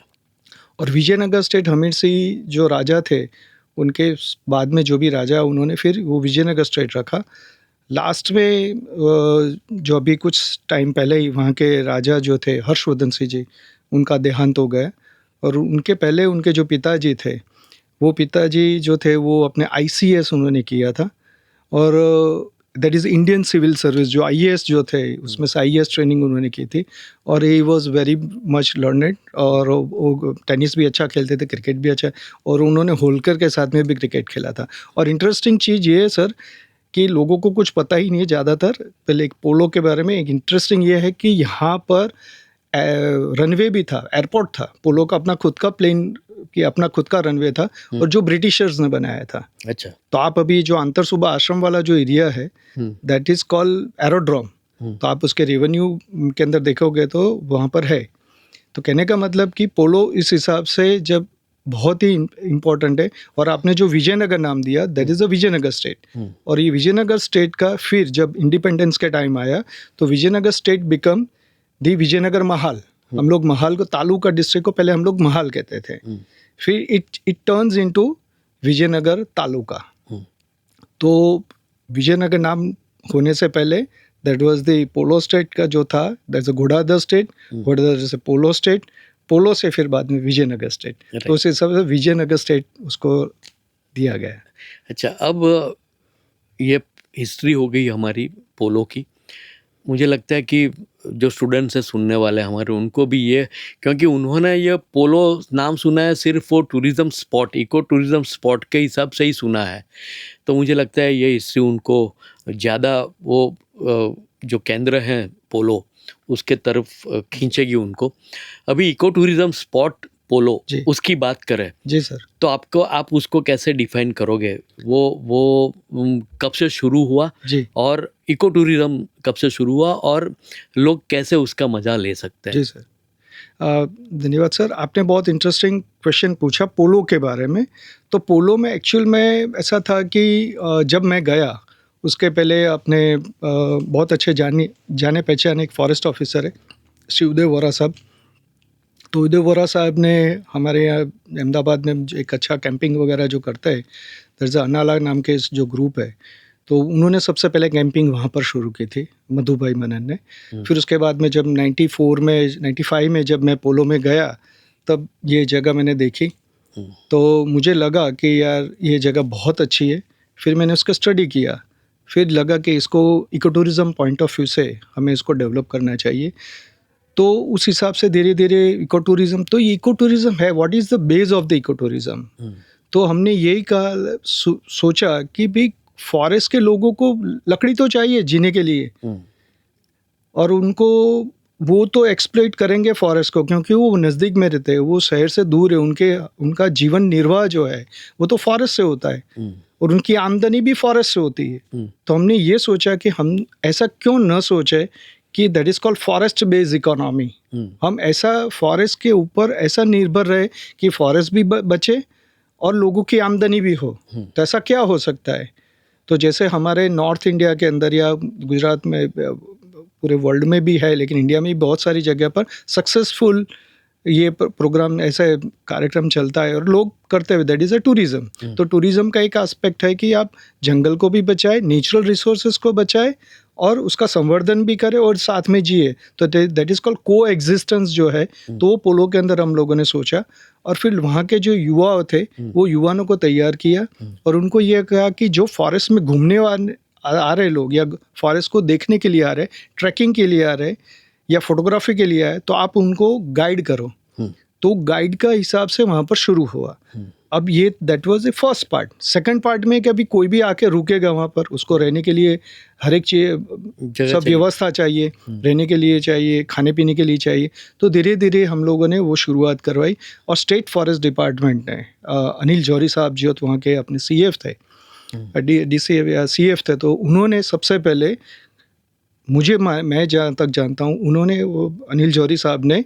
और विजयनगर स्टेट हमीर सिंह जो राजा थे, उनके बाद में जो भी राजा, उन्होंने फिर वो विजयनगर स्टेट रखा। लास्ट में जो अभी कुछ टाइम पहले ही वहाँ के राजा जो थे हर्षवर्धन सिंह जी, उनका देहांत हो गया। और उनके पहले उनके जो पिताजी थे, वो पिताजी जो थे वो अपने ICS उन्होंने किया था, और that is Indian civil service, जो IAS जो थे उसमें से IAS ट्रेनिंग उन्होंने की थी। और he was very much learned, और वो टेनिस भी अच्छा खेलते थे, क्रिकेट भी अच्छा, और उन्होंने होलकर के साथ में भी क्रिकेट खेला था। और इंटरेस्टिंग चीज़ ये है सर कि लोगों को कुछ पता ही नहीं है ज़्यादातर। पहले एक पोलो के बारे में एक इंटरेस्टिंग ये है कि यहाँ पर रनवे भी था, एयरपोर्ट था, पोलो का अपना खुद का प्लेन कि अपना खुद का रनवे था, और जो ब्रिटिशर्स ने बनाया था। अच्छा। तो आप अभी जो अंतर सूबा आश्रम वाला जो एरिया है, दैट इज कॉल्ड एरोड्रोम। तो आप उसके रेवेन्यू के अंदर देखोगे तो वहाँ पर है। तो कहने का मतलब कि पोलो इस हिसाब से जब बहुत ही इम्पोर्टेंट है। और आपने जो विजयनगर नाम दिया, that is a Vijaynagar state. और ये विजयनगर स्टेट का फिर जब इंडिपेंडेंस के टाइम आया, तो Vijaynagar state become the Vijaynagar Mahal. हम लोग महाल को, तालुका डिस्ट्रिक्ट को पहले हम लोग महाल कहते थे, फिर it turns into Vijaynagar taluka. तो विजयनगर नाम होने से पहले that was the polo state का जो था, दैट्स अ घोड़ादर स्टेट, घोड़ादर से पोलो स्टेट, पोलो से फिर बाद में विजयनगर स्टेट। तो उस हिसाब से विजयनगर स्टेट उसको दिया गया। अच्छा, अब ये हिस्ट्री हो गई हमारी पोलो की। मुझे लगता है कि जो स्टूडेंट्स हैं सुनने वाले हमारे, उनको भी ये, क्योंकि उन्होंने ये पोलो नाम सुना है सिर्फ वो tourism spot, eco tourism spot के हिसाब से ही सुना है। तो मुझे लगता है ये हिस्ट्री उनको ज़्यादा वो जो केंद्र हैं पोलो, उसके तरफ खींचेगी उनको। अभी इको टूरिज़्म स्पॉट पोलो, उसकी बात करें जी सर, तो आप उसको कैसे डिफाइन करोगे? वो कब से शुरू हुआ जी, और इको टूरिज्म कब से शुरू हुआ और लोग कैसे उसका मजा ले सकते हैं? जी सर। धन्यवाद सर, आपने बहुत इंटरेस्टिंग क्वेश्चन पूछा पोलो के बारे में। तो पोलो में एक्चुअल में ऐसा था कि जब मैं गया, उसके पहले अपने बहुत अच्छे जाने पहचाने एक फॉरेस्ट ऑफिसर है, श्री उदय वोरा साहब। तो उदय वोरा साहब ने हमारे यहाँ अहमदाबाद में एक अच्छा कैंपिंग वगैरह जो करता है, दर्जा अन्नाला नाम के जो ग्रुप है, तो उन्होंने सबसे पहले कैंपिंग वहाँ पर शुरू की थी, मधुभाई मनन ने। फिर उसके बाद में जब 95 में जब मैं पोलो में गया, तब ये जगह मैंने देखी, तो मुझे लगा कि यार ये जगह बहुत अच्छी है। फिर मैंने उसका स्टडी किया, फिर लगा कि इसको eco tourism point of view से हमें इसको डेवलप करना चाहिए। तो उस हिसाब से धीरे धीरे इको टूरिज्म, तो इको टूरिज्म है, what is the base of the eco tourism. तो हमने यही कहा, सोचा कि भाई फॉरेस्ट के लोगों को लकड़ी तो चाहिए जीने के लिए, और उनको वो तो एक्सप्लॉइट करेंगे फॉरेस्ट को, क्योंकि वो नज़दीक में रहते हैं, वो शहर से दूर है, उनका जीवन निर्वाह जो है वो तो फॉरेस्ट से होता है, और उनकी आमदनी भी फॉरेस्ट से होती है। तो हमने ये सोचा कि हम ऐसा क्यों न सोचे कि that is called forest based economy. हम ऐसा फॉरेस्ट के ऊपर ऐसा निर्भर रहे कि फॉरेस्ट भी बचे और लोगों की आमदनी भी हो। तो ऐसा क्या हो सकता है? तो जैसे हमारे नॉर्थ इंडिया के अंदर या गुजरात में, पूरे वर्ल्ड में भी है, लेकिन इंडिया में भी बहुत सारी जगह पर सक्सेसफुल ये प्रोग्राम, ऐसा कार्यक्रम चलता है और लोग करते हुए, दैट इज़ अ टूरिज्म। तो टूरिज्म का एक एस्पेक्ट है कि आप जंगल को भी बचाए, नेचुरल रिसोर्सेज को बचाए और उसका संवर्धन भी करे और साथ में जिए। तो दैट इज़ कॉल्ड को एग्जिस्टेंस जो है। तो वो पोलो के अंदर हम लोगों ने सोचा, और फिर वहाँ के जो युवा थे वो युवाओं को तैयार किया और उनको ये कहा कि जो फॉरेस्ट में घूमने वाले आ रहे लोग या फॉरेस्ट को देखने के लिए आ रहे, ट्रैकिंग के लिए आ रहे या फोटोग्राफी के लिए आए, तो आप उनको गाइड करो। तो गाइड का हिसाब से वहाँ पर शुरू हुआ। अब ये that was the first part. Second part में कि अभी कोई भी आके रुकेगा वहाँ पर, उसको रहने के लिए हर एक चीज, सब व्यवस्था चाहिए, रहने के लिए चाहिए, खाने पीने के लिए चाहिए। तो धीरे धीरे हम लोगों ने वो शुरुआत करवाई और स्टेट फॉरेस्ट डिपार्टमेंट ने, अनिल जौहरी साहब जो वहाँ के अपने CF थे, DCF या CF थे, तो उन्होंने सबसे पहले, मैं जहाँ तक जानता हूँ, उन्होंने, वो अनिल जौहरी साहब ने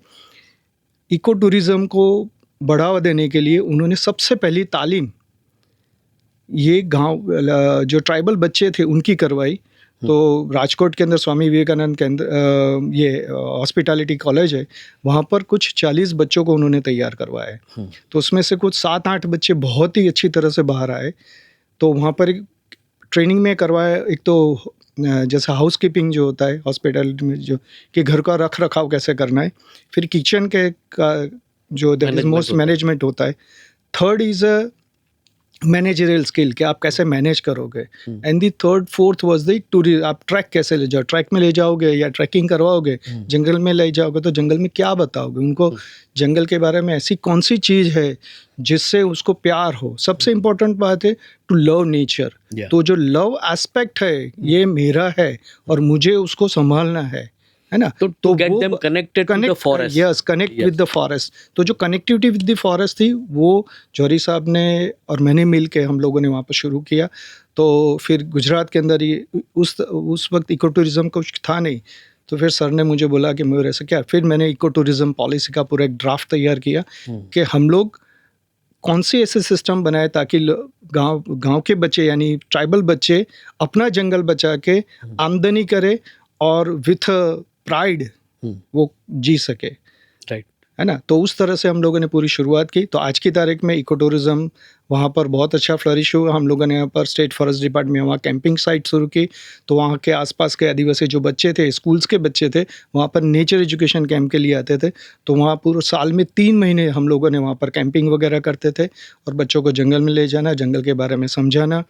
इको टूरिज्म को बढ़ावा देने के लिए उन्होंने सबसे पहली तालीम ये गांव जो ट्राइबल बच्चे थे उनकी करवाई। तो राजकोट के अंदर स्वामी विवेकानंद के अंदर ये हॉस्पिटैलिटी कॉलेज है, वहाँ पर कुछ 40 बच्चों को उन्होंने तैयार करवाया है। तो उसमें से कुछ 7-8 बच्चे बहुत ही अच्छी तरह से बाहर आए। तो वहाँ पर ट्रेनिंग में करवाया, एक तो जैसा हाउस कीपिंग जो होता है हॉस्पिटैलिटी में, जो कि घर का रख रखाव कैसे करना है, फिर किचन के का जो दैट इज मोस्ट मैनेजमेंट होता है। Third is a managerial skill, कि आप कैसे मैनेज करोगे। And the third fourth was the tourism, आप ट्रैक कैसे ले जाओ, ट्रैक में ले जाओगे या ट्रैकिंग करवाओगे, जंगल में ले जाओगे तो जंगल में क्या बताओगे उनको, जंगल के बारे में ऐसी कौन सी चीज़ है जिससे उसको प्यार हो। सबसे इम्पोर्टेंट बात है टू लव नेचर। तो जो लव एस्पेक्ट है ये मेरा है और मुझे उसको संभालना है ना। तो get them connected with the forest. Yes, connect with the forest. तो जो कनेक्टिविटी विद द फॉरेस्ट थी वो जौहरी साहब ने और मैंने मिल के हम लोगों ने वहाँ पर शुरू किया। तो फिर गुजरात के अंदर ही उस वक्त इको टूरिज्म कुछ था नहीं, तो फिर सर ने मुझे बोला कि मैं ऐसा क्या, फिर मैंने इको टूरिज्म पॉलिसी का पूरा एक ड्राफ्ट तैयार किया कि हम लोग कौन से ऐसे सिस्टम बनाए ताकि गांव के बच्चे यानी ट्राइबल बच्चे अपना जंगल बचा के आमदनी करे और विथ प्राइड वो जी सके, राइट, है ना। तो उस तरह से हम लोगों ने पूरी शुरुआत की। तो आज की तारीख में इको टूरिज्म वहाँ पर बहुत अच्छा फ्लरिश हुआ। हम लोगों ने यहाँ पर स्टेट फॉरेस्ट डिपार्टमेंट में वहाँ कैंपिंग साइट शुरू की। तो वहाँ के आसपास के आदिवासी जो बच्चे थे, स्कूल्स के बच्चे थे, वहाँ पर नेचर एजुकेशन कैंप के लिए आते थे। तो वहाँ पूरे साल में 3 महीने हम लोगों ने वहाँ पर कैंपिंग वगैरह करते थे और बच्चों को जंगल में ले जाना, जंगल के बारे में समझाना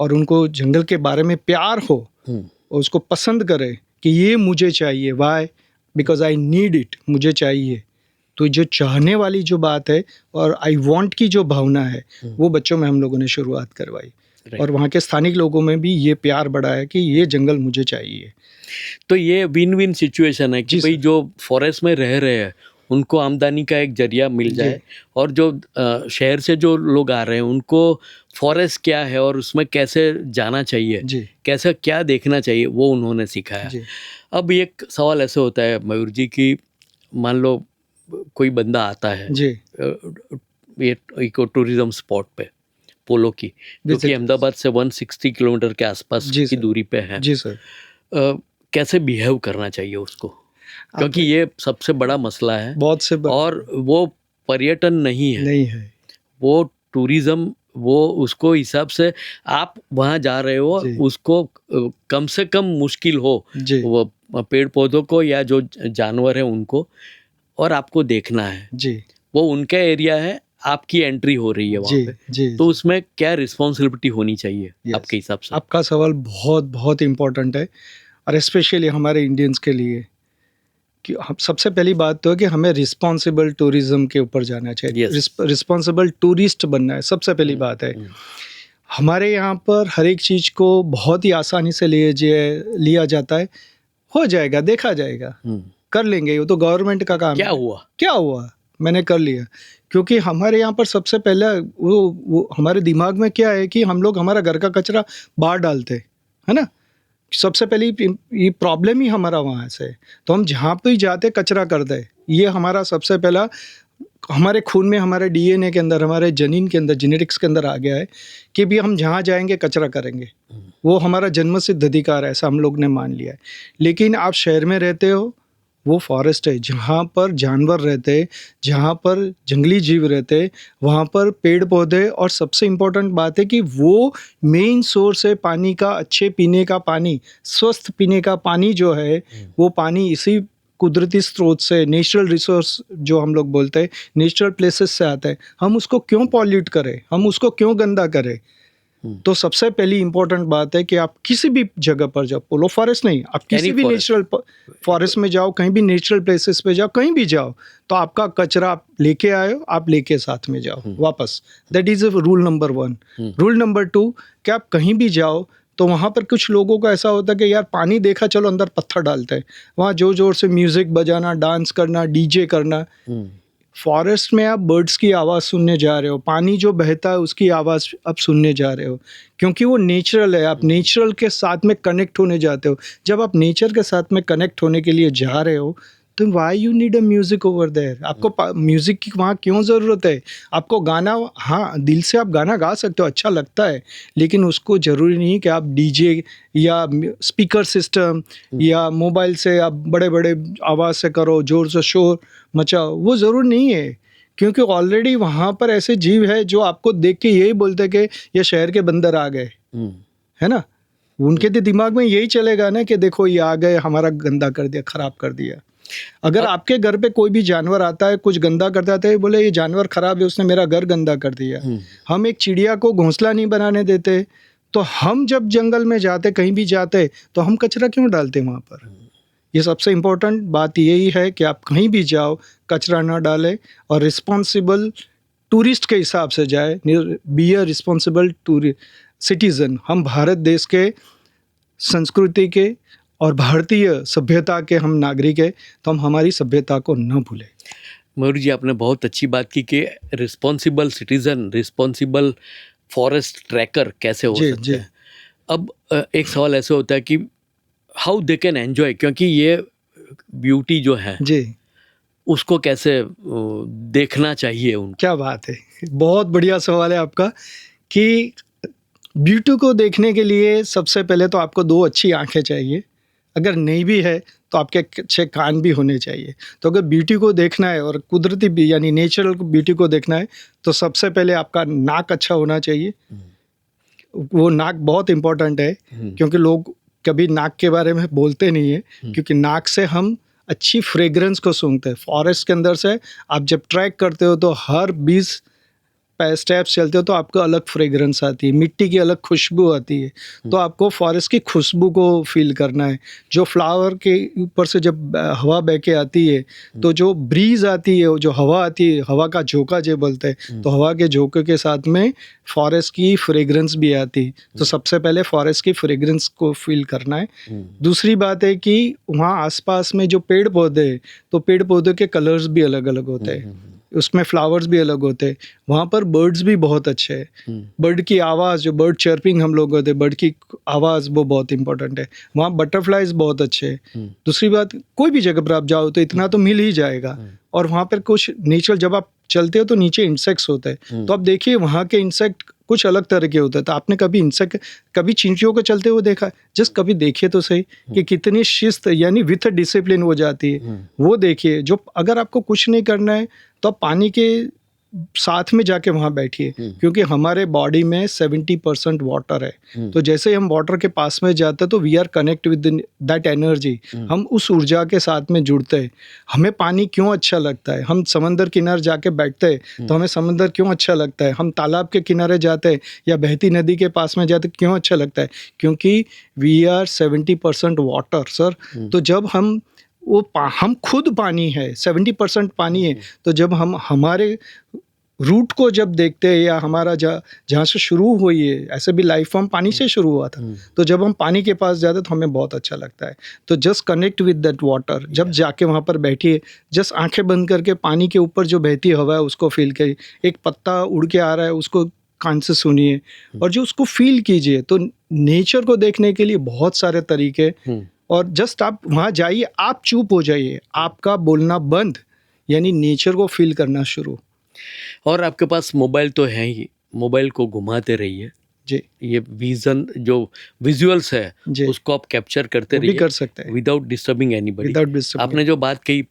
और उनको जंगल के बारे में प्यार हो और उसको पसंद करे कि ये मुझे चाहिए, why, because I need it, मुझे चाहिए। तो जो चाहने वाली जो बात है और आई वांट की जो भावना है वो बच्चों में हम लोगों ने शुरुआत करवाई और वहाँ के स्थानिक लोगों में भी ये प्यार बढ़ा है कि ये जंगल मुझे चाहिए। तो ये विन विन सिचुएशन है कि भाई जो फॉरेस्ट में रह रहे हैं उनको आमदनी का एक जरिया मिल जाए और जो शहर से जो लोग आ रहे हैं उनको फॉरेस्ट क्या है और उसमें कैसे जाना चाहिए, कैसे क्या देखना चाहिए, वो उन्होंने सिखाया। अब एक सवाल ऐसे होता है मयूर जी कि मान लो कोई बंदा आता है ये इको टूरिज्म स्पॉट पे पोलो की, जो कि अहमदाबाद से 160 किलोमीटर के आसपास की दूरी पे है। जी सर। कैसे बिहेव करना चाहिए उसको, क्योंकि ये सबसे बड़ा मसला है बहुत से और वो पर्यटन नहीं है, वो टूरिज्म, वो उसको हिसाब से आप वहाँ जा रहे हो उसको कम से कम मुश्किल हो वो पेड़ पौधों को या जो जानवर है उनको, और आपको देखना है वो उनका एरिया है, आपकी एंट्री हो रही है वहाँ पे, तो उसमें क्या रिस्पॉन्सिबिलिटी होनी चाहिए आपके हिसाब से? आपका सवाल बहुत बहुत इम्पोर्टेंट है और स्पेशली हमारे इंडियंस के लिए। कि हम सबसे पहली बात तो है कि हमें रिस्पॉन्सिबल टूरिज्म के ऊपर जाना चाहिए, Yes. रिस्पॉन्सिबल टूरिस्ट बनना है, सबसे पहली बात है। हमारे यहाँ पर हर एक चीज़ को बहुत ही आसानी से लिया जाता है, हो जाएगा, देखा जाएगा, कर लेंगे, वो तो गवर्नमेंट का काम क्या है। हुआ? क्या हुआ, मैंने कर लिया। क्योंकि हमारे यहाँ पर सबसे पहले वो हमारे दिमाग में क्या है कि हम लोग हमारा घर का कचरा बाहर डालते हैं, है ना। सबसे पहली ये प्रॉब्लम ही हमारा वहाँ से है। तो हम जहाँ पे जाते कचरा कर दे, ये हमारा सबसे पहला हमारे खून में, हमारे डीएनए के अंदर, हमारे जनीन के अंदर, जेनेटिक्स के अंदर आ गया है कि भी हम जहाँ जाएंगे कचरा करेंगे। वो हमारा जन्मसिद्ध अधिकार है, ऐसा हम लोग ने मान लिया है। लेकिन आप शहर में रहते हो, वो फॉरेस्ट है जहाँ पर जानवर रहते, जहाँ पर जंगली जीव रहते, वहाँ पर पेड़ पौधे, और सबसे इम्पोर्टेंट बात है कि वो मेन सोर्स है पानी का, अच्छे पीने का पानी, स्वस्थ पीने का पानी जो है, वो पानी इसी कुदरती स्रोत से, नेचुरल रिसोर्स जो हम लोग बोलते हैं, नेचुरल प्लेसेस से आता है। हम उसको क्यों पॉल्यूट करें, हम उसको क्यों गंदा करें। तो सबसे पहली इंपॉर्टेंट बात है कि आप किसी भी जगह पर जाओ, पोलो फॉरेस्ट नहीं, आप किसी भी नेचुरल फॉरेस्ट में जाओ, कहीं भी नेचुरल प्लेसेस पे जाओ, कहीं भी जाओ, तो आपका कचरा आप लेके आए हो, आप लेके साथ में जाओ वापस। That is rule number 1। Rule number 2, कि आप कहीं भी जाओ तो वहाँ पर कुछ लोगों का ऐसा होता है कि यार पानी देखा, चलो अंदर पत्थर डालते हैं, वहाँ जोर जोर से म्यूजिक बजाना, डांस करना, डीजे करना। फॉरेस्ट में आप बर्ड्स की आवाज़ सुनने जा रहे हो, पानी जो बहता है उसकी आवाज़ आप सुनने जा रहे हो, क्योंकि वो नेचुरल है। आप नेचुरल के साथ में कनेक्ट होने जाते हो। जब आप नेचर के साथ में कनेक्ट होने के लिए जा रहे हो, तो why you need a music over there. आपको म्यूज़िक की वहाँ क्यों ज़रूरत है? आपको गाना, हाँ दिल से आप गाना गा सकते हो, अच्छा लगता है, लेकिन उसको ज़रूरी नहीं कि आप डीजे या स्पीकर सिस्टम या मोबाइल से आप बड़े बड़े आवाज़ से करो, ज़ोर से शोर मचाओ, वो ज़रूर नहीं है। क्योंकि ऑलरेडी वहाँ पर ऐसे जीव है जो आपको देख के यही बोलते कि ये शहर के बंदर आ गए, है ना। उनके तो दिमाग में यही चलेगा ना कि देखो ये आ गए, हमारा गंदा कर दिया, ख़राब कर दिया। अगर आपके घर पे कोई भी जानवर आता है, कुछ गंदा करता है, बोले ये जानवर खराब है, उसने मेरा घर गंदा कर दिया। हम एक चिड़िया को घोंसला नहीं बनाने देते, तो हम जब जंगल में जाते, कहीं भी जाते, तो हम कचरा क्यों डालते वहाँ पर? ये सबसे इम्पोर्टेंट बात यही है कि आप कहीं भी जाओ कचरा ना डालें, और रिस्पॉन्सिबल टूरिस्ट के हिसाब से जाए। Be a responsible citizen. हम भारत देश के संस्कृति के और भारतीय सभ्यता के हम नागरिक हैं, तो हम हमारी सभ्यता को न भूलें। मयूर जी, आपने बहुत अच्छी बात की कि responsible citizen, responsible forest tracker कैसे हो सकते हैं। अब एक सवाल ऐसे होता है कि हाउ दे कैन एंजॉय, क्योंकि ये ब्यूटी जो है जी, उसको कैसे देखना चाहिए उनको। क्या बात है, बहुत बढ़िया सवाल है आपका। कि ब्यूटी को देखने के लिए सबसे पहले तो आपको 2 अच्छी आंखें चाहिए, अगर नहीं भी है तो आपके अच्छे कान भी होने चाहिए। तो अगर ब्यूटी को देखना है और कुदरती भी यानी नेचुरल ब्यूटी को देखना है, तो सबसे पहले आपका नाक अच्छा होना चाहिए। वो नाक बहुत इम्पोर्टेंट है, क्योंकि लोग कभी नाक के बारे में बोलते नहीं है, क्योंकि नाक से हम अच्छी फ्रेग्रेंस को सूंघते हैं। फॉरेस्ट के अंदर से आप जब ट्रैक करते हो तो हर 20 स्टेप्स चलते हो तो आपको अलग फ्रेग्रेंस आती है, मिट्टी की अलग खुशबू आती है। तो आपको फॉरेस्ट की खुशबू को फील करना है। जो फ्लावर के ऊपर से जब हवा बह के आती है, तो जो ब्रीज आती है, जो हवा आती है, हवा का झोंका जो बोलते हैं, तो हवा के झोंके के साथ में फॉरेस्ट की फ्रेग्रेंस भी आती है। तो सबसे पहले फॉरेस्ट की फ्रेग्रेंस को फील करना है। दूसरी बात है कि वहाँ आसपास में जो पेड़ पौधे हैं, तो पेड़ पौधे के कलर्स भी अलग अलग होते हैं, उसमें फ्लावर्स भी अलग होते हैं। वहाँ पर बर्ड्स भी बहुत अच्छे हैं। बर्ड की आवाज़, जो बर्ड चर्पिंग हम लोग होते हैं, बर्ड की आवाज़, वो बहुत इंपॉर्टेंट है। वहाँ बटरफ्लाइज बहुत अच्छे हैं। दूसरी बात, कोई भी जगह पर आप जाओ तो इतना तो मिल ही जाएगा। और वहाँ पर कुछ नेचुरल, जब आप चलते हो तो नीचे इंसेक्ट्स होते हैं, तो आप देखिए वहाँ के इंसेक्ट कुछ अलग तरह के होते हैं। तो आपने कभी इंसेक्ट, कभी चींटियों को चलते हुए देखा? जस्ट कभी देखिए तो सही कि कितनी शिस्त यानी विथ डिसिप्लिन हो जाती है, वो देखिए। जो अगर आपको कुछ नहीं करना है तो आप पानी के साथ में जाके वहाँ बैठिए, क्योंकि हमारे बॉडी में 70% वाटर है। तो जैसे ही हम वाटर के पास में जाते हैं तो we are connect with that energy, हम उस ऊर्जा के साथ में जुड़ते हैं। हमें पानी क्यों अच्छा लगता है? हम समंदर किनारे जाके बैठते हैं तो हमें समंदर क्यों अच्छा लगता है? हम तालाब के किनारे जाते हैं या बहती नदी के पास में जाते क्यों अच्छा लगता है? क्योंकि वी आर 70% वाटर सर। तो जब हम हम खुद पानी है, 70% पानी है। तो जब हम हमारे रूट को जब देखते हैं या हमारा जहाँ से शुरू हुई है, ऐसे भी लाइफ फॉर्म पानी से शुरू हुआ था, तो जब हम पानी के पास जाते तो हमें बहुत अच्छा लगता है। तो just connect with that water. जब जाके वहाँ पर बैठिए, जस्ट आंखें बंद करके पानी के ऊपर जो बहती हवा है उसको फील करिए। एक पत्ता उड़ के आ रहा है उसको कान से सुनिए और जो उसको फील कीजिए। तो नेचर को देखने के लिए बहुत सारे तरीके, और जस्ट आप वहाँ जाइए, आप चुप हो जाइए, आपका बोलना बंद, यानी नेचर को फील करना शुरू। और आपके पास मोबाइल तो है ही, मोबाइल को घुमाते रहिए जी, ये विजन जो विजुअल्स है जी, उसको आप कैप्चर करते वो भी रहिए कर सकते हैं without disturbing anybody. Without disturbing. आपने जो बात कही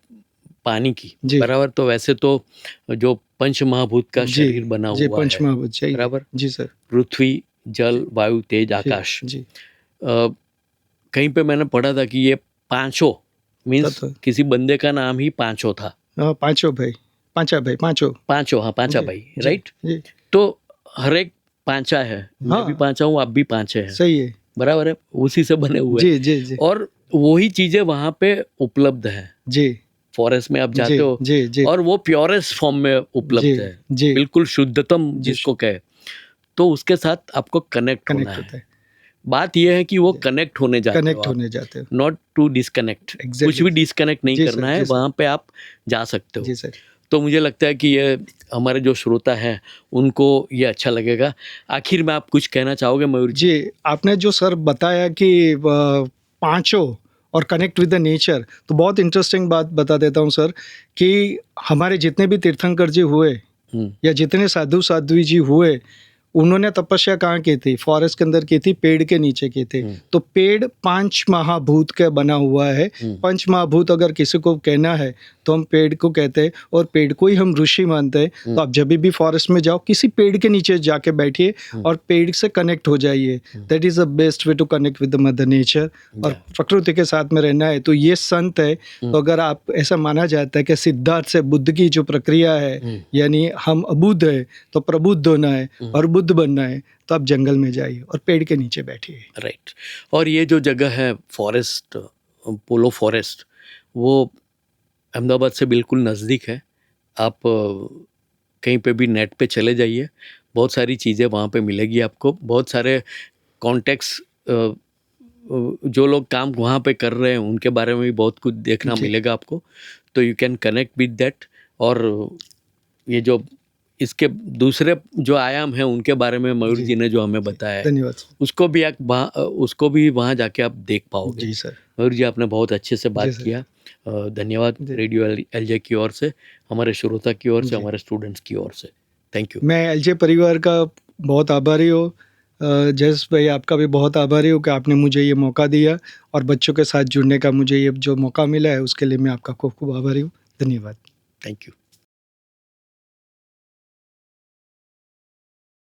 पानी की, जी। बराबर, तो वैसे तो जो पंच महाभूत का जी, शरीर बना जी, हुआ है, पंचमहाभूत जी, बराबर, जी सर, पृथ्वी, जल, जी, वायु, तेज, जी, आकाश। जी, कहीं पे मैंने पढ़ा था कि ये पांचों मीन्स तत्व। किसी बंदे का नाम ही पांचों था। पांचों भाई, पांचा भाई, पांचों। पांचों, हाँ, पांचा जी, भाई, जी, राइट। जी, तो हर एक पांचा है, मैं हाँ। भी पांचा हूँ, आप भी पांचे हैं, सही है। बराबर है, उसी से बने हुए हैं। जी, जी, जी, और वही चीजें वहां पे उपलब्ध है। जी, फॉरेस्ट में आप जी, जाते हो जी, जी, और वो प्योरेस्ट फॉर्म में जी, उपलब्ध है, जी, बिल्कुल शुद्धतम जी, जिसको कहे, तो उसके साथ आपको कनेक्ट होना कनेक्ट है। होता है, बात यह है कि वो कनेक्ट होने जाते हो कनेक्ट आप, होने जाते हो। Not to disconnect. कुछ Exactly. भी डिस्कनेक्ट नहीं जी करना सर, है, जी सर, वहां पे आप जा सकते हो। जी सर। तो मुझे लगता है कि ये हमारे जो श्रोता हैं उनको ये अच्छा लगेगा। आखिर में आप कुछ कहना चाहोगे मयूर जी? जी, आपने जो सर बताया कि पाँचों और कनेक्ट विद द नेचर, तो बहुत इंटरेस्टिंग बात बता देता हूँ सर, कि हमारे जितने भी तीर्थंकर जी हुए हम्म, या जितने साधु साध्वी जी हुए, उन्होंने तपस्या कहाँ की थी? फॉरेस्ट के अंदर की थी, पेड़ के नीचे की थी। तो पेड़ 5 महाभूत का बना हुआ है। 5 महाभूत अगर किसी को कहना है तो हम पेड़ को कहते हैं, और पेड़ को ही हम ऋषि मानते हैं। तो आप जब भी फॉरेस्ट में जाओ, किसी पेड़ के नीचे जाके बैठिए और पेड़ से कनेक्ट हो जाइए। That is the best way to connect with the mother nature, और प्रकृति के साथ में रहना है। तो ये संत है, तो अगर आप ऐसा माना जाता है कि सिद्धार्थ से बुद्ध की जो प्रक्रिया है, यानी हम अबुद्ध है तो प्रबुद्ध होना है और बुद्ध बनना है, तो आप जंगल में जाइए और पेड़ के नीचे बैठिए। राइट। और ये जो जगह है फॉरेस्ट, पोलो फॉरेस्ट, वो अहमदाबाद से बिल्कुल नज़दीक है। आप कहीं पे भी नेट पे चले जाइए, बहुत सारी चीज़ें वहाँ पे मिलेगी आपको, बहुत सारे कॉन्टेक्ट्स, जो लोग काम वहाँ पे कर रहे हैं उनके बारे में भी बहुत कुछ देखना मिलेगा आपको। तो you can connect with that. और ये जो इसके दूसरे जो आयाम हैं उनके बारे में मयूर जी ने जो हमें बताया है, धन्यवाद सर। उसको भी वहाँ जाके आप देख पाओगे। जी सर। मयूर जी, आपने बहुत अच्छे से बात सर। किया। धन्यवाद रेडियो एलजे की ओर से, हमारे श्रोता की ओर से, हमारे स्टूडेंट्स की ओर से। Thank you. मैं एलजे परिवार का बहुत आभारी हूँ। जयेश भाई, आपका भी बहुत आभारी हूँ कि आपने मुझे ये मौका दिया, और बच्चों के साथ जुड़ने का मुझे ये जो मौका मिला है उसके लिए मैं आपका खूब खूब आभारी हूँ। धन्यवाद। Thank you.